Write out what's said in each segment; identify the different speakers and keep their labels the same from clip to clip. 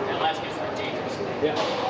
Speaker 1: That last gets pretty dangerous.
Speaker 2: Yeah.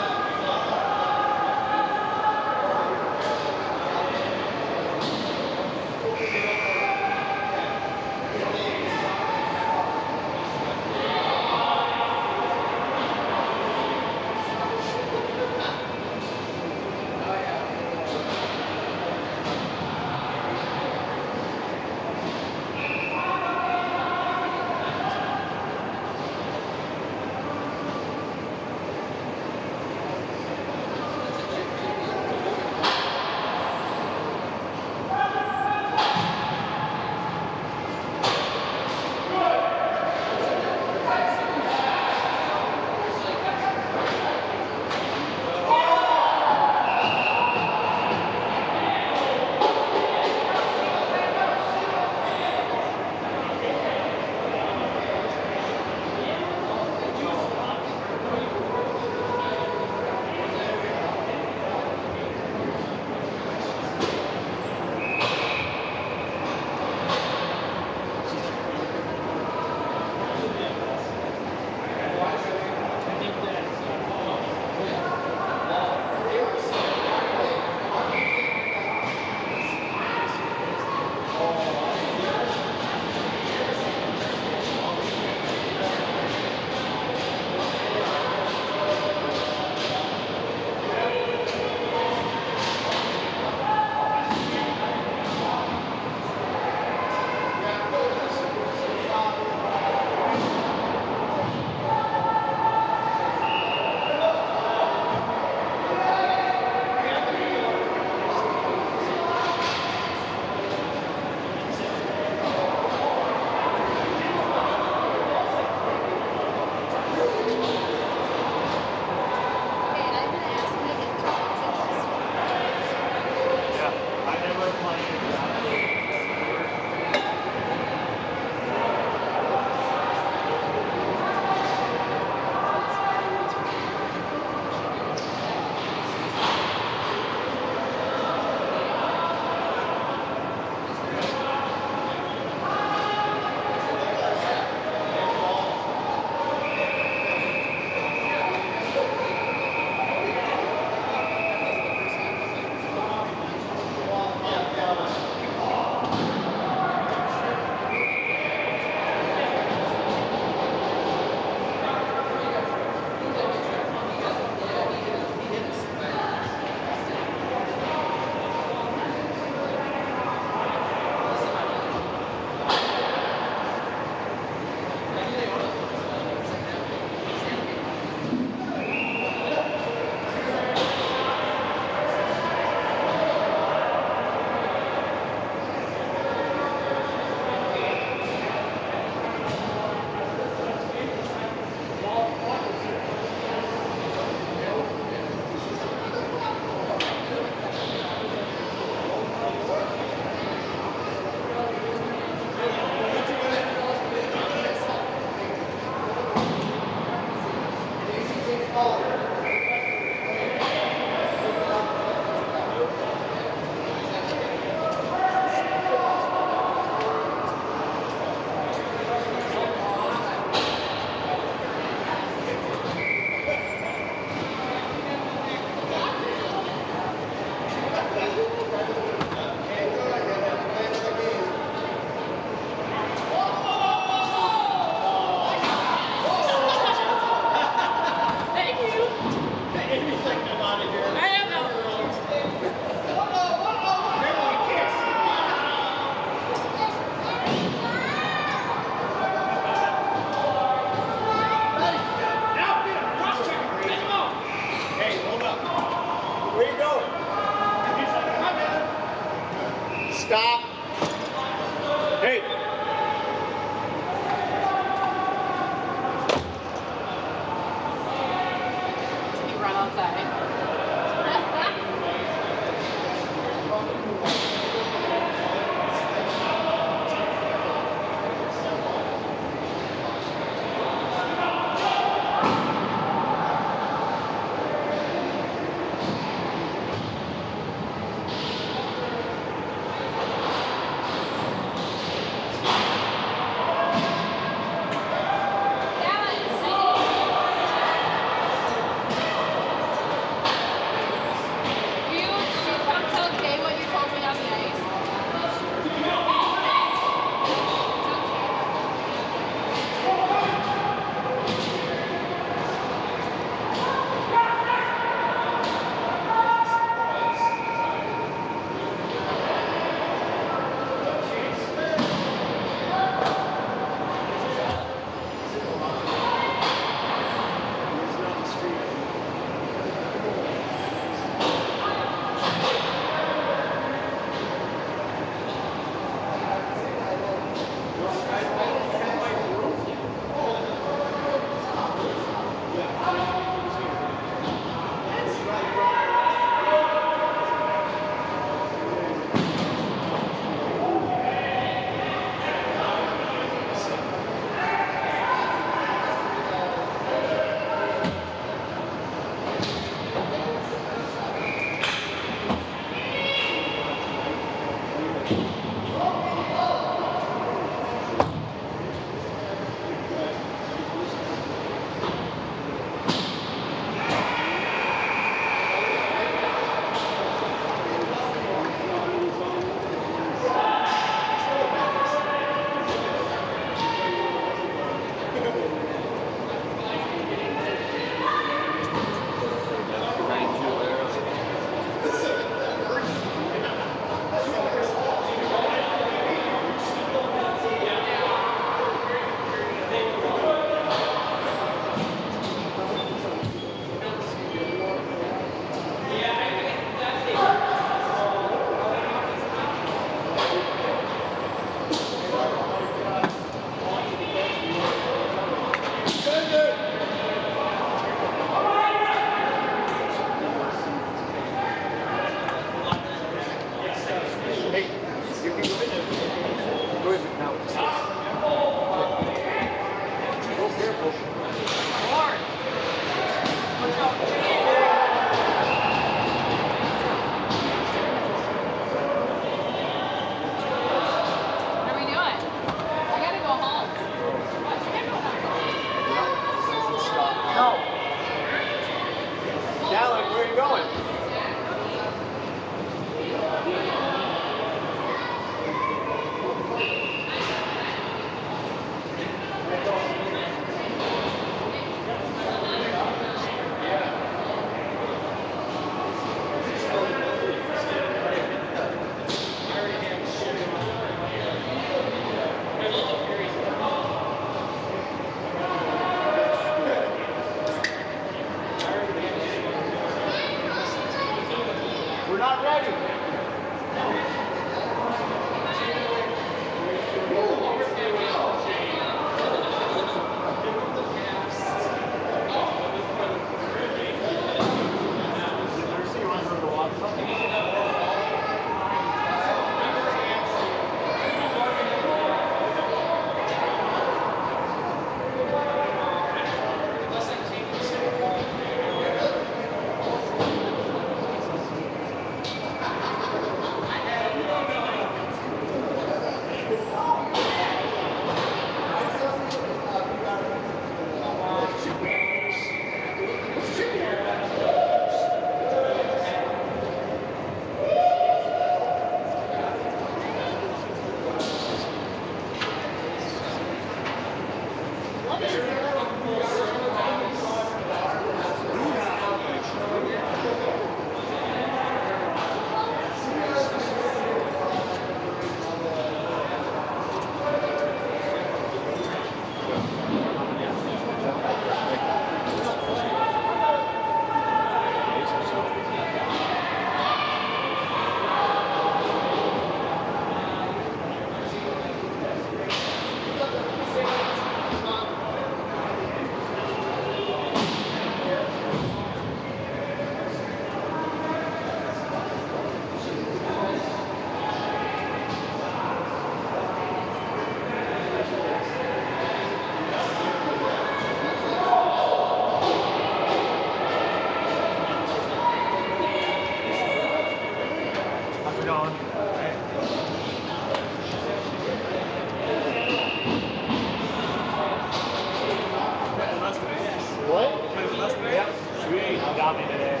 Speaker 2: taught me today.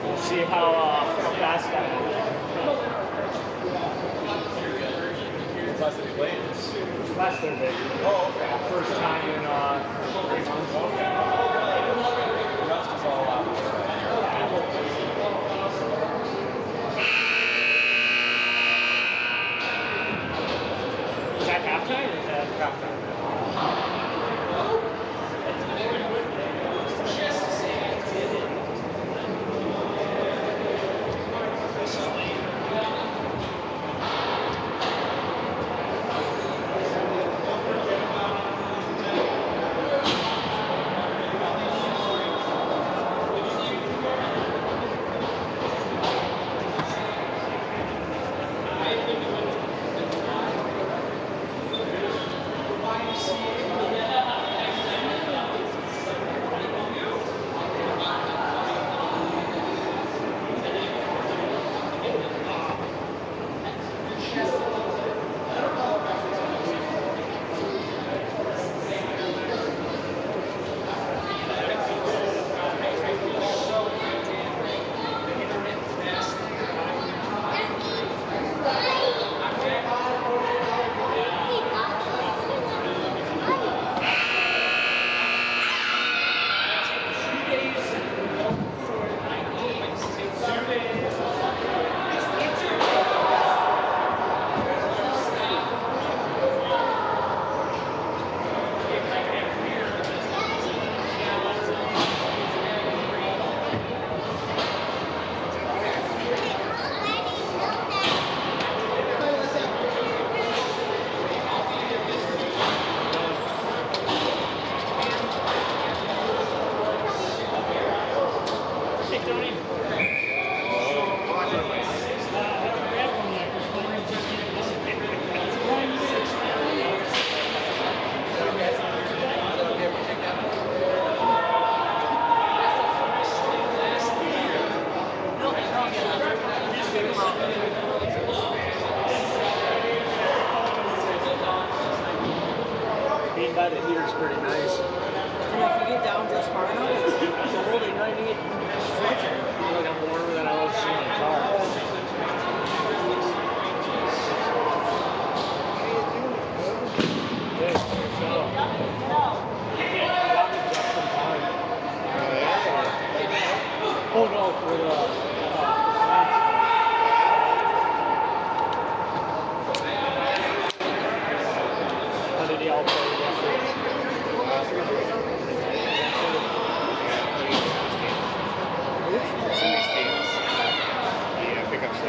Speaker 2: We'll see how fast I am.
Speaker 3: Last time you played?
Speaker 2: Last Thursday.
Speaker 3: Oh, okay.
Speaker 2: First time in 3 months.
Speaker 3: Okay. The rest is all out.
Speaker 2: Is that halftime or is that
Speaker 3: Halftime.
Speaker 2: being by the heater is pretty nice.
Speaker 4: Yeah, if you get down just far enough, it's cold and you don't even get sweatshirt.
Speaker 2: I feel like I'm warmer than I was in the car. Good. Oh no, for the how did y'all play
Speaker 3: Yeah, pick up 6.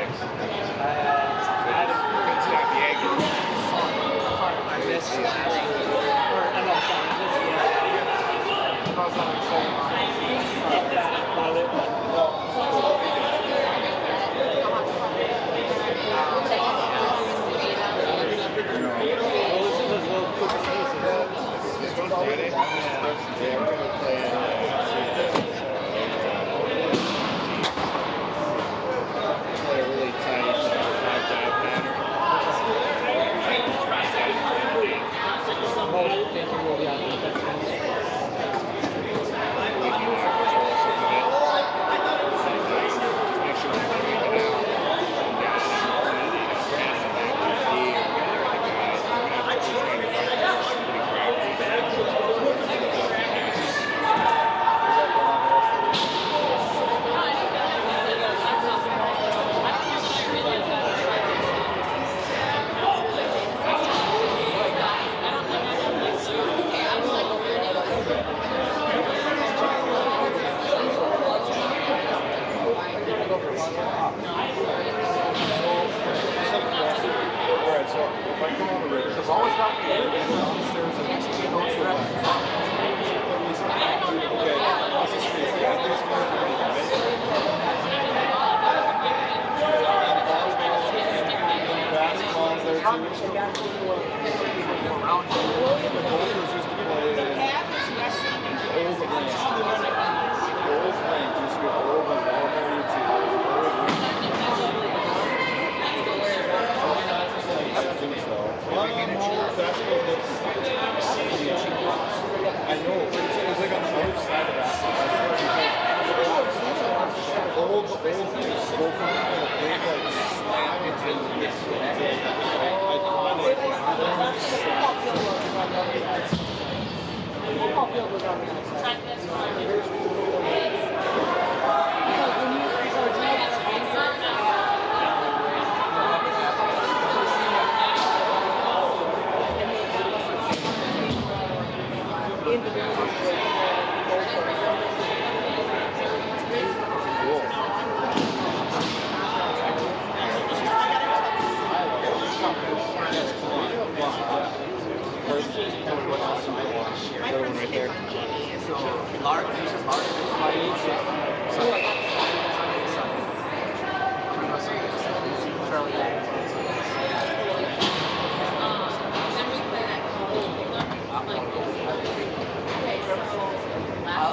Speaker 2: I missed last week. Or, I know, sorry, I missed yesterday. I was on the phone. About it. Well, this is a little quick piece.
Speaker 3: This one's Friday? Yeah, we're going to play play a really tight 5-5 pattern.
Speaker 2: Both thinking we'll be on defense.
Speaker 3: We can control some of it. Make sure we can make it out. Alright, so if I come on the river, there's always not the river downstairs and next to the house. Okay, across the street, we got this one for basketball's there too. The Gophers used to play Old Link. Old Link used to be old and elementary to Old Link. I think so. Basketball's different. I know, but it's like on the other side of that.
Speaker 4: field was on the outside.
Speaker 1: Check this one.
Speaker 4: Because when you in the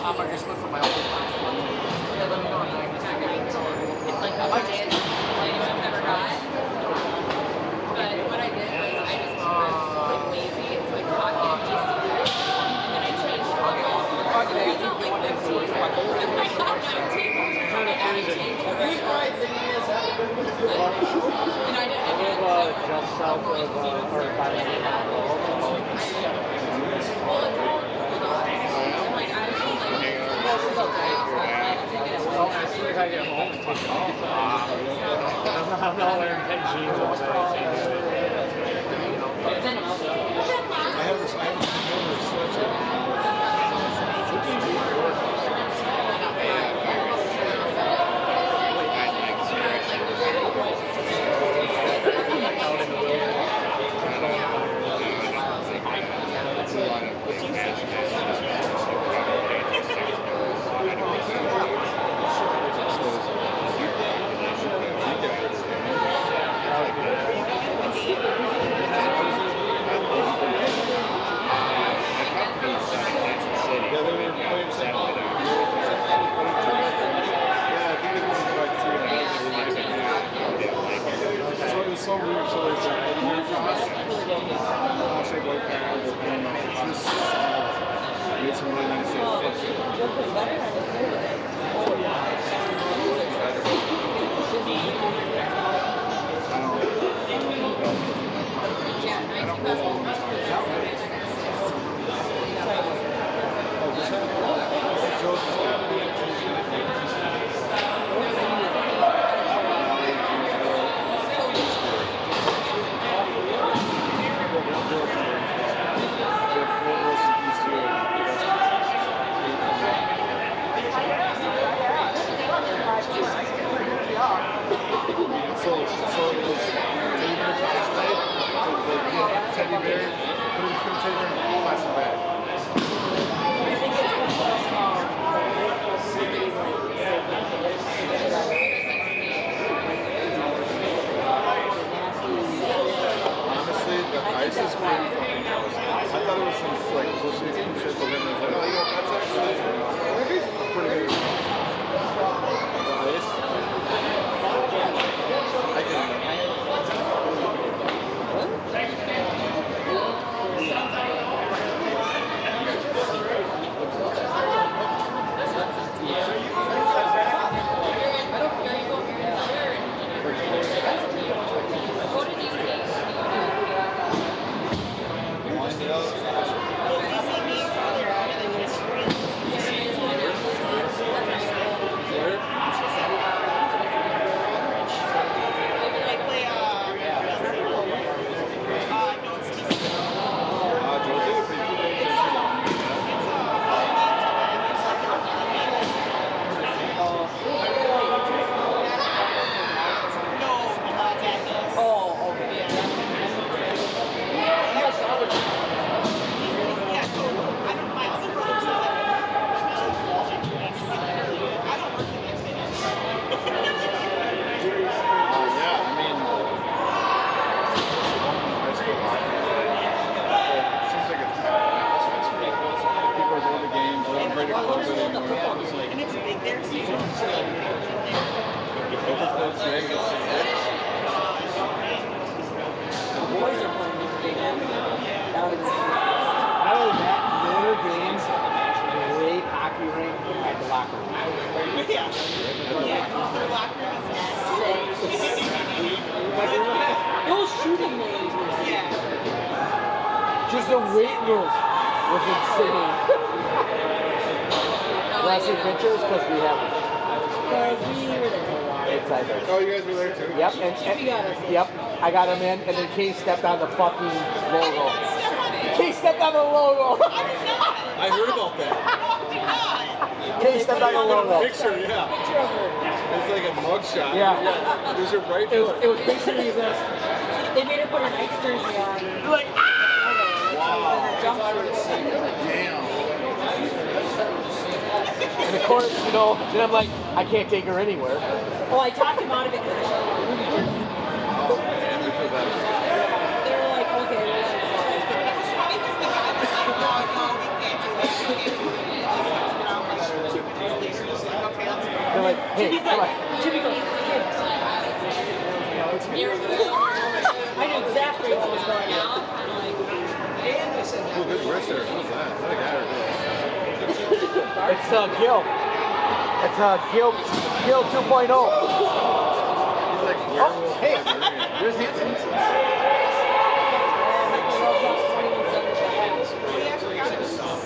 Speaker 2: I'm gonna just look for my old one. Yeah, let me know.
Speaker 5: It's like the hardest anyone's ever got. But what I did was I just was lazy, so I copied and pasted it, and then I changed all the I got 19. And I changed and I did.
Speaker 2: I live just south of, or by the well, as soon as I get home, take it off. I'm not wearing 10 jeans all day.
Speaker 3: I have this sweatshirt. Out in the wilderness. So weird, so it's like, I'll say white pads, and it's just, made some really nice things. Teddy bear, put it in the container, plastic bag. Honestly, the ice is pretty fucking gross. I thought it was some like pussy and shit, but then it was like, oh, you know, that's actually pretty good. The ice? I can.
Speaker 5: What did you
Speaker 4: And it's big there, so you can the boys are playing this big down in the
Speaker 2: Not only that, Notre Dame's great hockey rink at the locker room.
Speaker 4: Yeah. The locker room is sick.
Speaker 2: Those shooting ranges were
Speaker 4: Yeah.
Speaker 2: just the weight room was insane.
Speaker 6: Last see pictures because we have
Speaker 4: Because we were there.
Speaker 6: inside there.
Speaker 3: Oh, you guys were there too?
Speaker 6: Yep,
Speaker 4: You got us.
Speaker 6: yep. I got him in, and then Case stepped on the fucking logo. Case stepped on the logo.
Speaker 3: I heard about that.
Speaker 6: Case stepped on the logo.
Speaker 3: Picture, yeah.
Speaker 4: Picture of her.
Speaker 3: It's like a mugshot.
Speaker 6: Yeah.
Speaker 3: There's your right
Speaker 6: It
Speaker 3: foot.
Speaker 6: was basically this.
Speaker 4: They made her put her Knights jersey on.
Speaker 6: Like,
Speaker 3: Wow.
Speaker 4: And her jumpsuit.
Speaker 3: Damn.
Speaker 6: and of course, you know, then I'm like, I can't take her anywhere.
Speaker 4: Well, I talked him out of it because I saw Rudy jersey.
Speaker 3: Oh, man, we feel better.
Speaker 4: They were like, okay, we'll let it slide.
Speaker 6: They're like, hey,
Speaker 4: He's
Speaker 6: come
Speaker 4: like,
Speaker 6: on.
Speaker 4: Jimmy goes, I knew exactly what was going on.
Speaker 3: Oh, good wrist there. Who's that? Is that a guy or girl?
Speaker 6: It's Gil. It's Gil 2.0.
Speaker 3: He's like werewolf.
Speaker 6: hey.
Speaker 3: Barbarian.
Speaker 6: There's Hanson.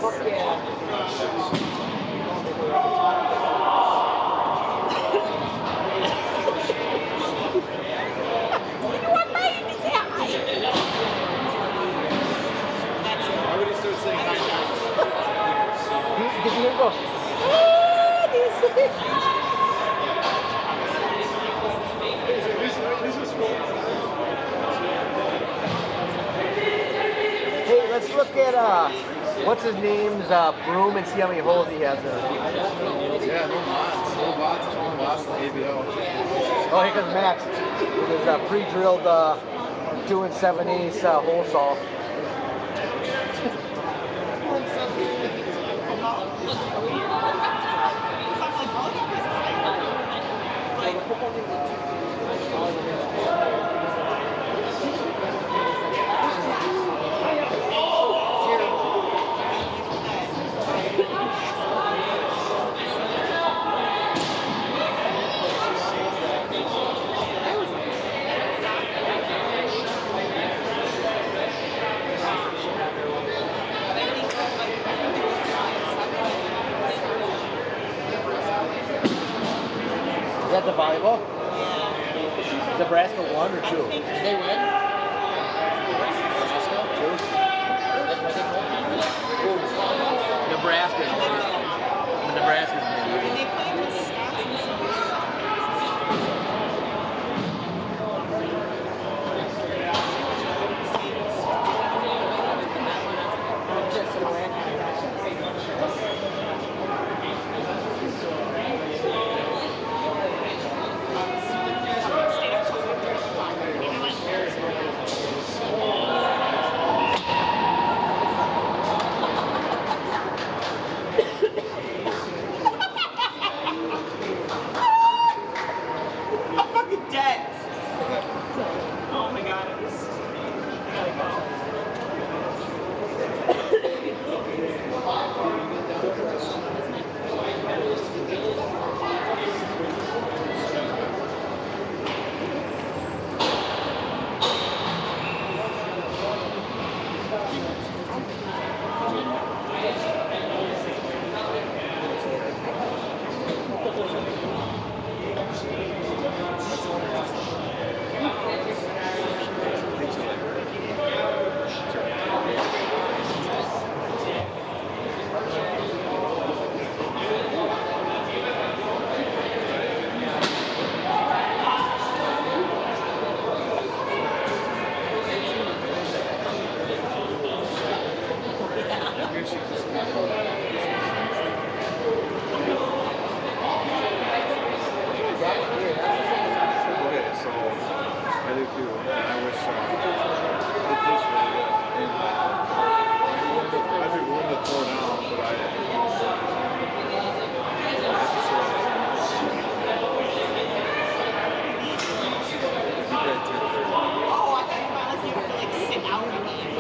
Speaker 4: Fuck yeah.
Speaker 3: Why would he start saying hi now?
Speaker 6: Did you hear him go? Hey, let's look at what's his name's broom and see how many holes he has in it.
Speaker 3: Yeah, no mods. No mods. No mods. ABO.
Speaker 6: Oh, here comes Max with his pre-drilled 2 7/8 hole saw. Is that the volleyball? Nebraska 1 or 2?
Speaker 1: They win?
Speaker 6: Nebraska's
Speaker 4: I'm fucking dead. Oh my god.
Speaker 3: Okay, so I do too. And I wish it tastes really good. And I'd be willing to throw down, but I have to say, great too.
Speaker 7: Oh, I thought you were honestly going to like sit out of the game.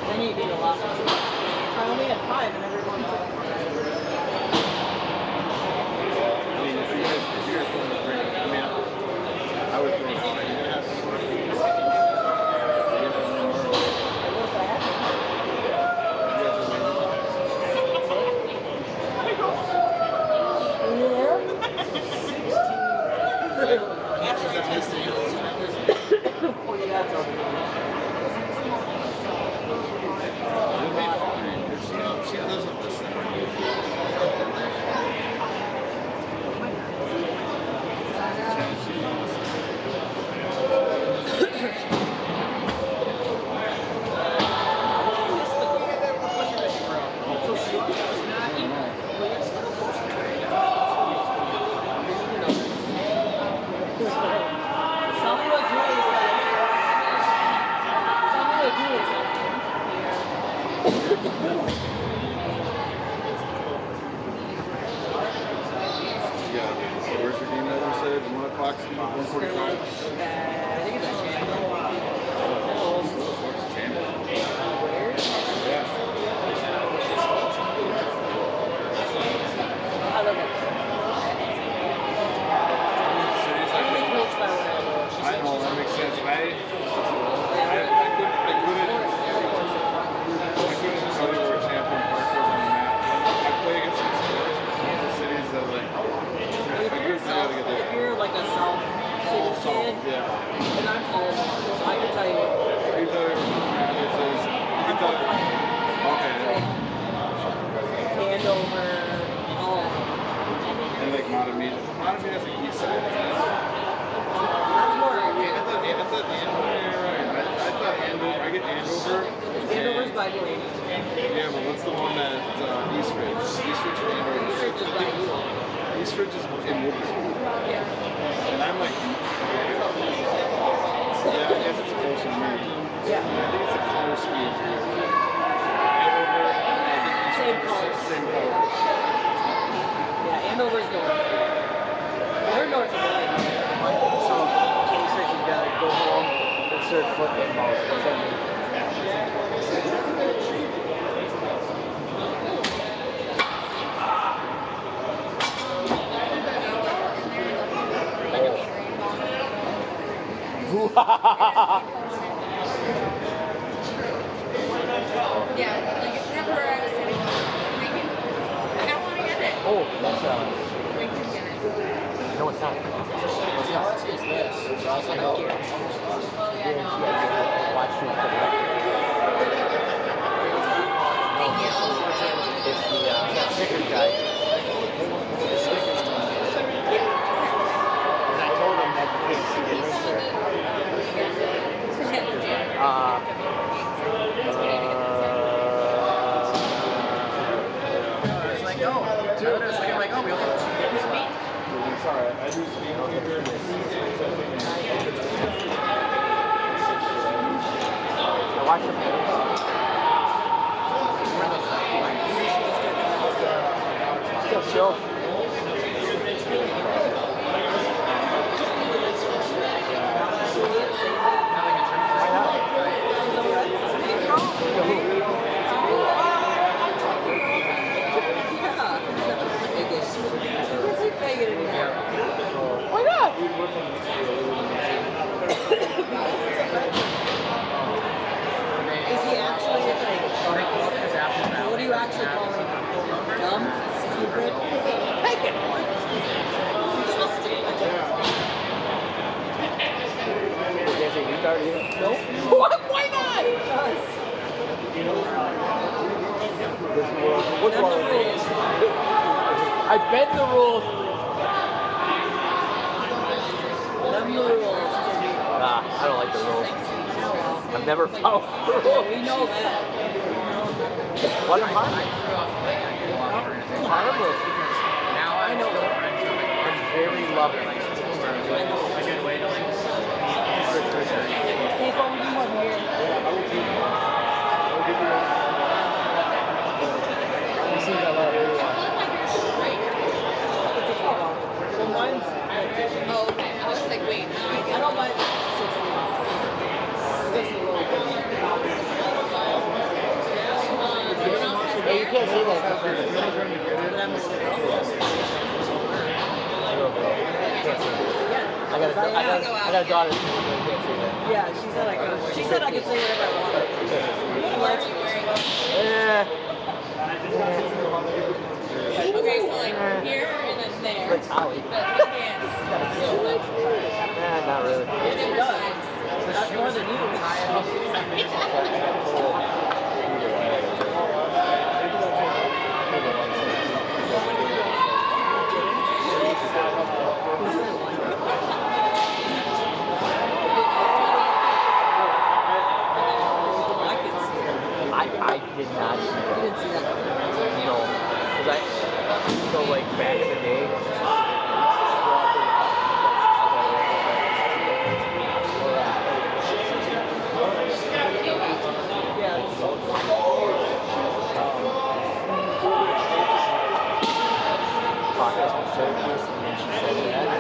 Speaker 4: Then you need a lot. I only had 5 and everyone took.
Speaker 3: I mean, if you guys want to bring it, I mean, I would throw it down. I guess. Yeah. So where's your game that you said? 1 o'clock, 1:45?
Speaker 4: I think it's actually
Speaker 3: Yeah.
Speaker 4: I love it.
Speaker 3: Cities like
Speaker 4: Really
Speaker 3: that.
Speaker 4: coached by Ronaldo.
Speaker 3: I know, that makes sense. And I couldn't tell you, for example, Park was on the map. I play against some sports, the cities that like, I couldn't tell you to get
Speaker 4: If
Speaker 3: there.
Speaker 4: you're like a South City kid,
Speaker 3: Yeah.
Speaker 4: and I'm home, so I can tell you.
Speaker 3: You can tell you you can tell you. Okay.
Speaker 4: Andover, all.
Speaker 3: And like Matamita. Matamitas like east side.
Speaker 4: That's more.
Speaker 3: I thought Andover, you're right. I thought Andover, I get Andover.
Speaker 4: Andover's by me.
Speaker 3: Yeah, but what's the one that East Ridge? East Ridge or Andover?
Speaker 4: Research is by you.
Speaker 3: East Ridge is in Wilkesboro.
Speaker 4: Yeah.
Speaker 3: And I'm like, yeah, I guess it's close to me.
Speaker 4: Yeah.
Speaker 3: I think it's a color scheme here. Andover, I think East
Speaker 4: Same
Speaker 3: Ridge is
Speaker 4: colors.
Speaker 3: same colors.
Speaker 4: Yeah, Andover's north. They're north of mine.
Speaker 6: So, K6's got to go home, insert foot in mouth. What's that mean?
Speaker 5: Yeah, like remember where I was sitting thinking, I don't want to get it.
Speaker 6: Oh, that's
Speaker 5: We can get it.
Speaker 6: no, it's not. It's not.
Speaker 4: It's this. It's also
Speaker 6: No.
Speaker 5: Well, yeah, no.
Speaker 6: Watch you put it up.
Speaker 5: Thank you.
Speaker 6: It's the Snickers guy. And I told him that you can't see the picture.
Speaker 2: It's like, oh, two. It's like, oh, we only have 2 games left.
Speaker 3: Sorry, I do speak here.
Speaker 6: Watch him. Still chill. Why not?
Speaker 4: Is he actually what do you actually call him? Dumb? Stupid? Take it! He's so stupid.
Speaker 6: Is he retarded either?
Speaker 4: Nope. Why not? Because.
Speaker 6: What's wrong with
Speaker 4: rules.
Speaker 6: I bend the rules.
Speaker 4: Them the rules.
Speaker 6: Nah, I don't like the rules. I've never followed the
Speaker 4: We
Speaker 6: rules.
Speaker 4: know that.
Speaker 6: What am I? Harmless.
Speaker 4: I know that.
Speaker 6: I'm very loving.
Speaker 4: Hey, but we do one here.
Speaker 6: You see that lot of
Speaker 4: Well, mine's
Speaker 5: Oh, okay. I was like, wait, now I
Speaker 4: I
Speaker 5: get
Speaker 4: don't mind 60. Just a little bit.
Speaker 6: Hey, you can't say that.
Speaker 4: But I'm a little
Speaker 6: I got a daughter.
Speaker 4: Yeah, she said I could. She said I could say whatever I wanted. She likes me.
Speaker 6: Yeah.
Speaker 5: Okay, so like here and then there.
Speaker 6: Like Holly.
Speaker 5: But my hands.
Speaker 6: Not really.
Speaker 4: She does. That's more than you. I can see it.
Speaker 6: I did not see
Speaker 4: You
Speaker 6: that.
Speaker 4: didn't see that.
Speaker 6: No. Because so like back in the day,
Speaker 4: Yeah.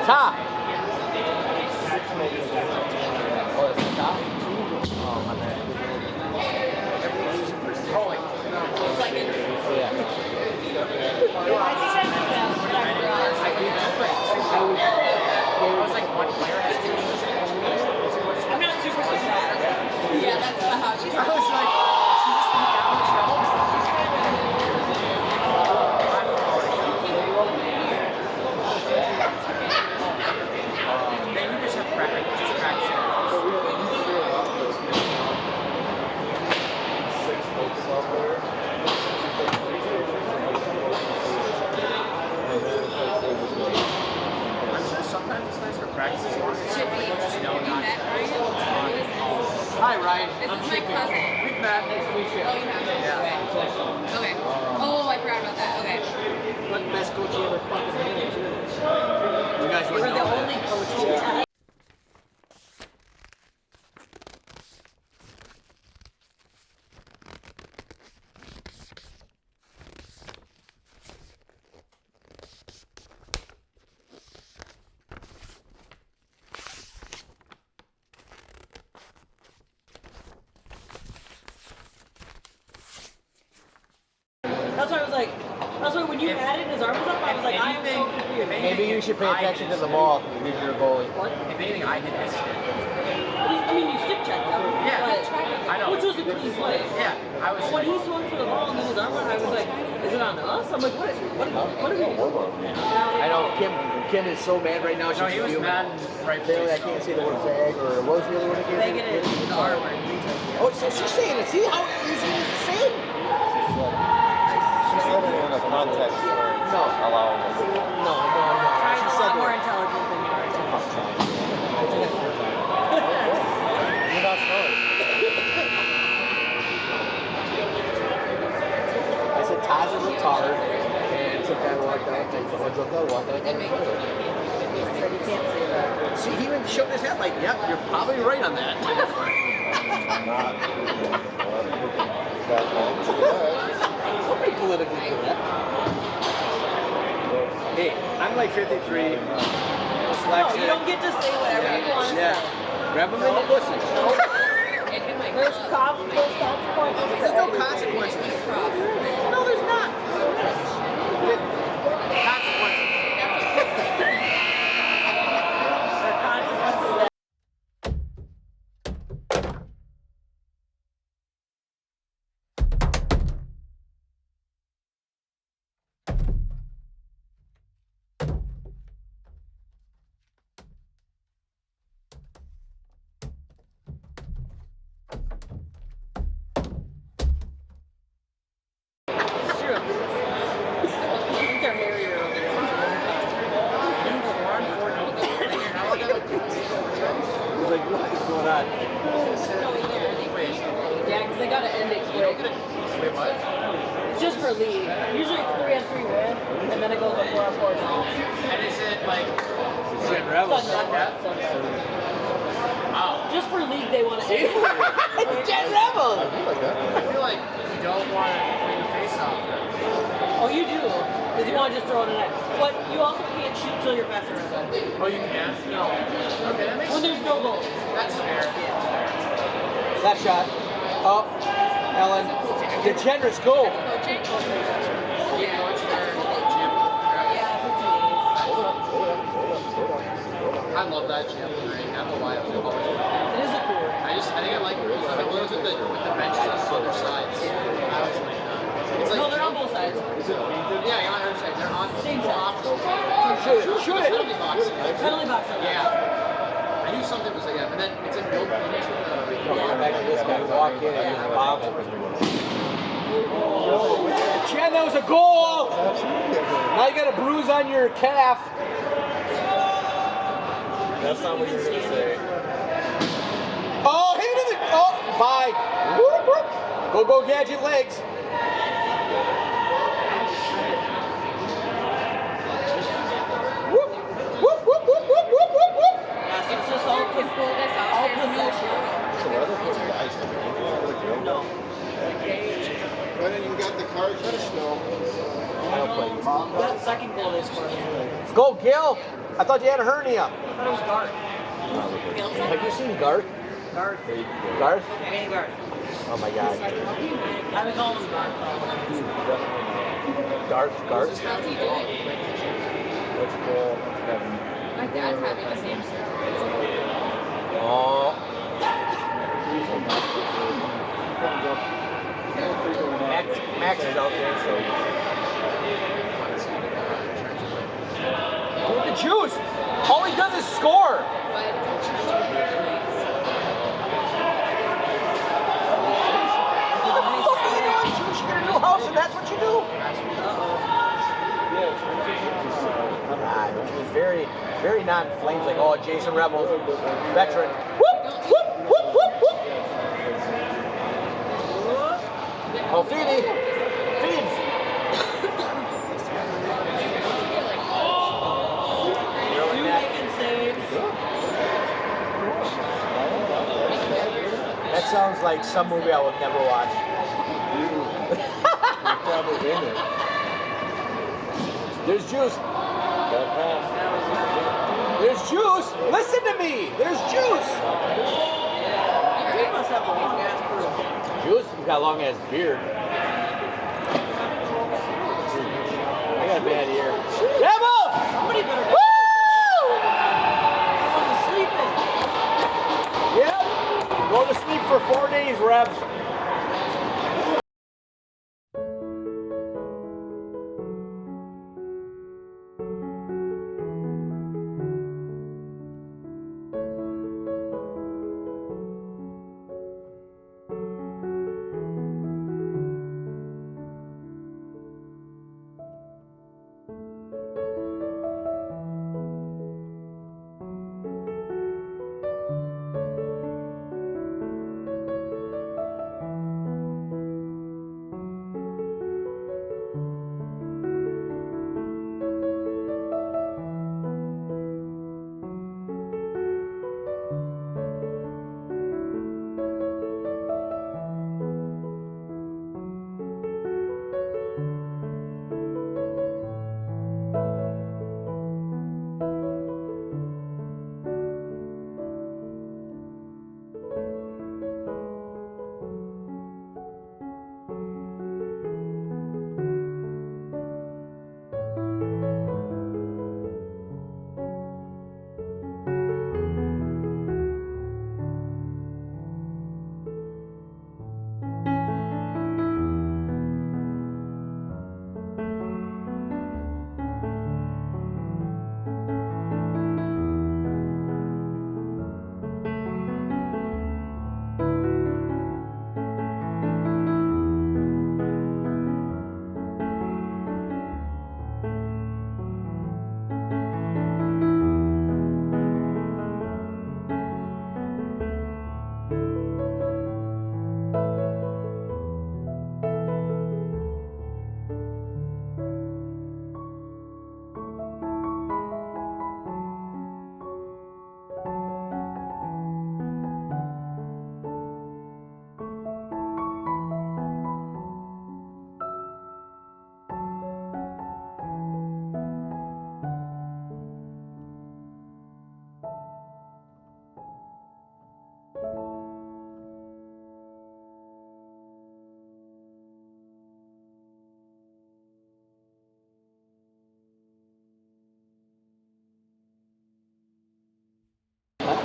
Speaker 6: Top. Oh, that's the top? Oh, my bad.
Speaker 5: It's like in
Speaker 6: Yeah.
Speaker 1: I was like, one player has two.
Speaker 7: I'm not super surprised.
Speaker 5: yeah, that's how she's
Speaker 1: I was like, she just went down the trail. Then you just have practice. Just practice. I'm sure sometimes it's nice for practice as long as
Speaker 5: should be.
Speaker 1: people just know
Speaker 5: Have you
Speaker 1: not
Speaker 5: met Ryan?
Speaker 6: Hi, Ryan.
Speaker 5: This is my cousin.
Speaker 1: We've met.
Speaker 5: Oh, you have?
Speaker 1: Yeah.
Speaker 5: Okay. Oh, I forgot about that. Okay.
Speaker 6: What best coach you ever fucking had, too. You guys
Speaker 4: You
Speaker 6: would
Speaker 4: were
Speaker 6: know
Speaker 4: the
Speaker 6: that.
Speaker 4: only coach in town. That's why I was like, that's why when you had it and his arm was up, I was like, I am so confused.
Speaker 6: Maybe you should pay attention to the ball if you're a goalie.
Speaker 4: What?
Speaker 1: If anything, I hit this.
Speaker 4: I mean, you stick checked him.
Speaker 1: Yeah,
Speaker 4: but,
Speaker 1: I know.
Speaker 4: Which was a clean play.
Speaker 1: Yeah, I was.
Speaker 4: When he swung for the ball and then his arm went, I was like, is it on us? I'm like, what are we doing?
Speaker 6: I know Kim is so mad right now. She's
Speaker 1: No, he was
Speaker 6: fuming.
Speaker 1: mad right
Speaker 6: Apparently, I can't say the word fag or what was the other one again?
Speaker 4: Fag it in the R word.
Speaker 6: Oh, so she's saying it. See how easy it is to say?
Speaker 3: She said it in a context where it's
Speaker 6: No.
Speaker 3: allowing us.
Speaker 6: No.
Speaker 4: Ryan's
Speaker 6: She
Speaker 4: a
Speaker 6: said
Speaker 4: lot more
Speaker 6: it.
Speaker 4: intelligent than you are.
Speaker 3: You're not smart.
Speaker 6: I said Taz is a retard and took that walk down and took that walk down.
Speaker 4: I said, you can't say that.
Speaker 6: See, he even shook his head like, yep, you're probably right on that. Don't be politically correct. Hey, I'm like 53.
Speaker 4: No, you don't get to say whatever you want to
Speaker 6: Yeah.
Speaker 4: say.
Speaker 6: Grab him in the pussy.
Speaker 5: It hit my
Speaker 4: There's
Speaker 5: glove.
Speaker 4: there's consequences.
Speaker 6: There's no consequences. No, there's not. Consequences.
Speaker 4: There are consequences that it's true. I think they're hairier over there.
Speaker 6: He's like, what is going on?
Speaker 4: Yeah, because they got to end it quick.
Speaker 1: Wait, what?
Speaker 4: It's just for league. Usually it's 3-on-3 win, and then it goes to 4-on-4 draw.
Speaker 1: And is it like,
Speaker 6: Shit, Rebels.
Speaker 1: wow?
Speaker 4: Just for league, they want to end it.
Speaker 6: It's Jet Rebels.
Speaker 1: I feel like you don't want to win the face off.
Speaker 4: Oh, you do. Because you want to just throw it in it. But you also can't shoot till you're faster than that.
Speaker 1: Oh, you can?
Speaker 4: No.
Speaker 1: Okay, that makes
Speaker 4: When there's no goals.
Speaker 1: That's fair.
Speaker 6: That shot. Up. Ellen. Degenerates goal.
Speaker 5: Coaching?
Speaker 1: Yeah. I love that gym. I don't know why I've always loved
Speaker 4: It is a cool.
Speaker 1: I think I like it. I love it with the benches on both sides. I always like that. It's like
Speaker 4: No, they're on both sides.
Speaker 1: yeah, on her side. They're on
Speaker 4: Same side.
Speaker 6: Shoot it.
Speaker 1: penalty box.
Speaker 4: Penalty box.
Speaker 1: Yeah. I knew something was like that, but then it's like built into the.
Speaker 6: Back to this guy. Walk in and just bob it. Jen, that was a goal! Now you got a bruise on your calf.
Speaker 3: That's not what you were going to say.
Speaker 6: Oh, hit it! Oh, bye. Whoop, whoop. Go, Gadget legs. Whoop, whoop, whoop, whoop, whoop, whoop, whoop, whoop.
Speaker 4: It's just all
Speaker 5: Pull this off.
Speaker 4: all
Speaker 5: There's
Speaker 4: possession.
Speaker 3: So what other put the ice in?
Speaker 4: No.
Speaker 1: Brennan, you got the cartridge still.
Speaker 4: That second goal they scored.
Speaker 6: Let's go, Gil. I thought you had a hernia.
Speaker 4: I thought it was Garth.
Speaker 6: Have you seen Garth?
Speaker 4: Garth.
Speaker 6: Garth?
Speaker 4: Danny Garth.
Speaker 6: Oh my God.
Speaker 4: I've been calling him Garth.
Speaker 6: Garth?
Speaker 5: How's he doing?
Speaker 3: That's cool.
Speaker 5: My dad's having the same surgery.
Speaker 6: Oh. Max is out there, so. Go with the juice. All he does is score.
Speaker 5: But
Speaker 6: What the fuck are you doing? Juice, you get a new house and that's what you do? God, she was very, very non-flames, like, oh, Jason Rebels, veteran. Whoop, whoop, whoop, whoop, whoop. Oh, Phoebe. Phoebes. That sounds like some movie I would never watch.
Speaker 3: Probably in it.
Speaker 6: There's Juice. There's Juice. Listen to me. There's Juice.
Speaker 4: He must have a long ass career.
Speaker 6: Juice has got a long ass beard. I got a bad ear. Rebel!
Speaker 4: Somebody better go.
Speaker 6: Woo!
Speaker 4: Everyone's sleeping.
Speaker 6: Yep. Go to sleep for 4 days, Rebs.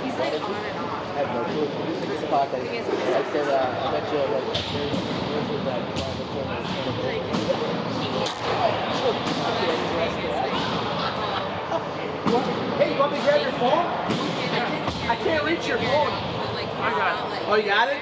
Speaker 5: he's like on and off.
Speaker 6: I have no clue. This spot that I said, I bet you, like, there's that Hey, you want me to grab your phone? I can't reach your phone.
Speaker 5: I got it.
Speaker 6: Oh, you got it?